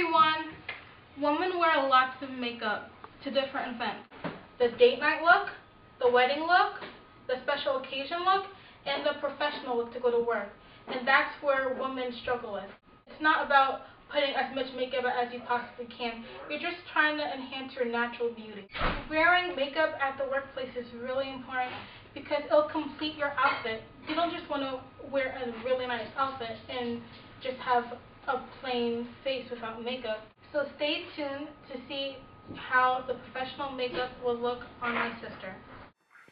everyone! Women wear lots of makeup to different events. The date night look, the wedding look, the special occasion look, and the professional look to go to work. And that's where women struggle with. It's not about putting as much makeup as you possibly can. You're just trying to enhance your natural beauty. Wearing makeup at the workplace is really important because it'll complete your outfit. You don't just want to wear a really nice outfit and just have a plain face without makeup. So stay tuned to see how the professional makeup will look on my sister.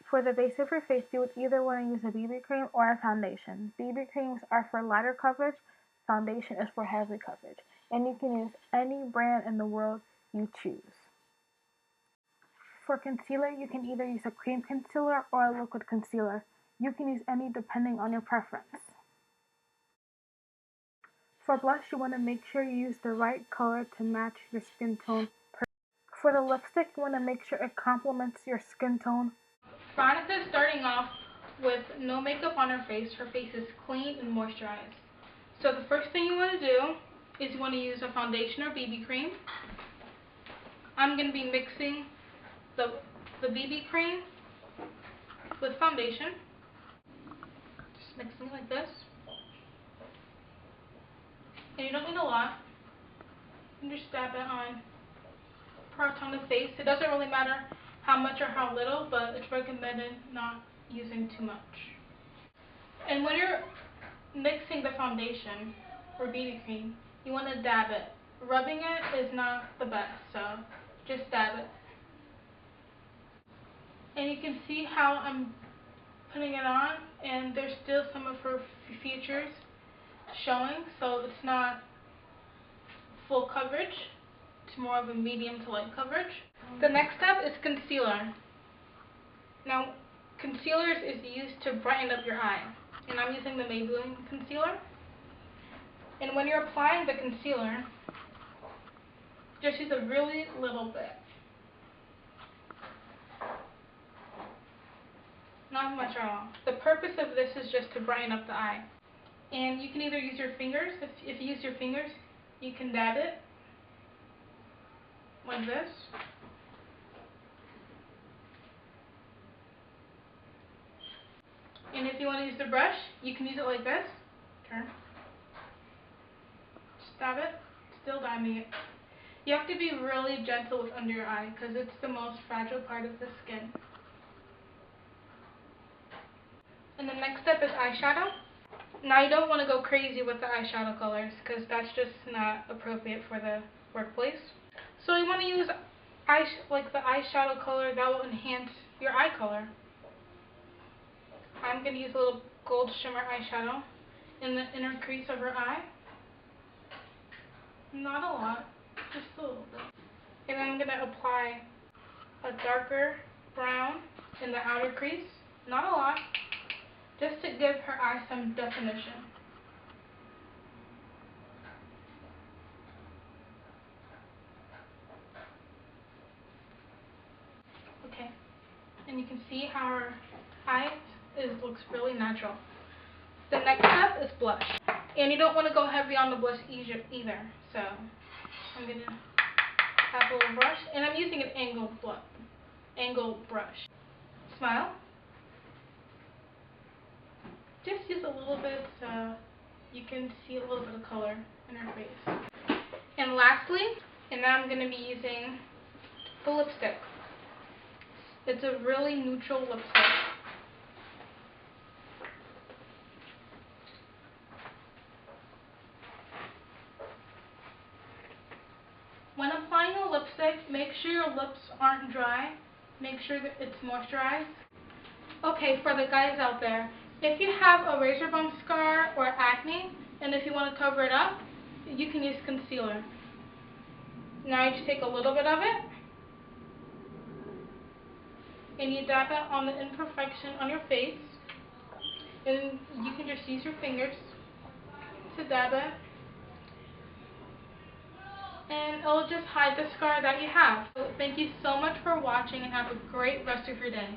For the base of your face, you would either want to use a BB cream or a foundation. BB creams are for lighter coverage, foundation is for heavy coverage, and you can use any brand in the world you choose. For concealer, you can either use a cream concealer or a liquid concealer. You can use any depending on your preference. For blush, you want to make sure you use the right color to match your skin tone. For the lipstick, you want to make sure it complements your skin tone. Veronica is starting off with no makeup on her face. Her face is clean and moisturized. So the first thing you want to do is you want to use a foundation or BB cream. I'm going to be mixing the BB cream with foundation. Just mixing it like this. And you don't need a lot. You can just dab it on parts on the face. It doesn't really matter how much or how little, but it's recommended not using too much. And when you're mixing the foundation or BB cream, you want to dab it. Rubbing it is not the best, so just dab it. And you can see how I'm putting it on, and there's still some of her features showing, so it's not full coverage. It's more of a medium to light coverage. The next step is concealer. Now, concealer is used to brighten up your eye, and I'm using the Maybelline concealer. And when you're applying the concealer, just use a really little bit. Not much at all. The purpose of this is just to brighten up the eye. And you can either use your fingers. If you use your fingers, you can dab it like this. And if you want to use the brush, you can use it like this. Turn. Just dab it. Still dabbing it. You have to be really gentle with under your eye because it's the most fragile part of the skin. And the next step is eyeshadow. Now you don't want to go crazy with the eyeshadow colors because that's just not appropriate for the workplace. So you want to use the eyeshadow color that will enhance your eye color. I'm going to use a little gold shimmer eyeshadow in the inner crease of her eye. Not a lot, just a little bit. And then I'm going to apply a darker brown in the outer crease. Not a lot, just to give her eye some definition. Okay, and you can see how her eye looks really natural. The next step is blush. And you don't want to go heavy on the blush either. So I'm going to have a little brush. And I'm using an angled brush. Smile. Just use a little bit so you can see a little bit of color in her face. And lastly, and now I'm going to be using the lipstick. It's a really neutral lipstick. When applying a lipstick, make sure your lips aren't dry. Make sure that it's moisturized. Okay, for the guys out there, if you have a razor bump scar or acne, and if you want to cover it up, you can use concealer. Now you just take a little bit of it, and you dab it on the imperfection on your face, and you can just use your fingers to dab it. And it'll just hide the scar that you have. So thank you so much for watching and have a great rest of your day.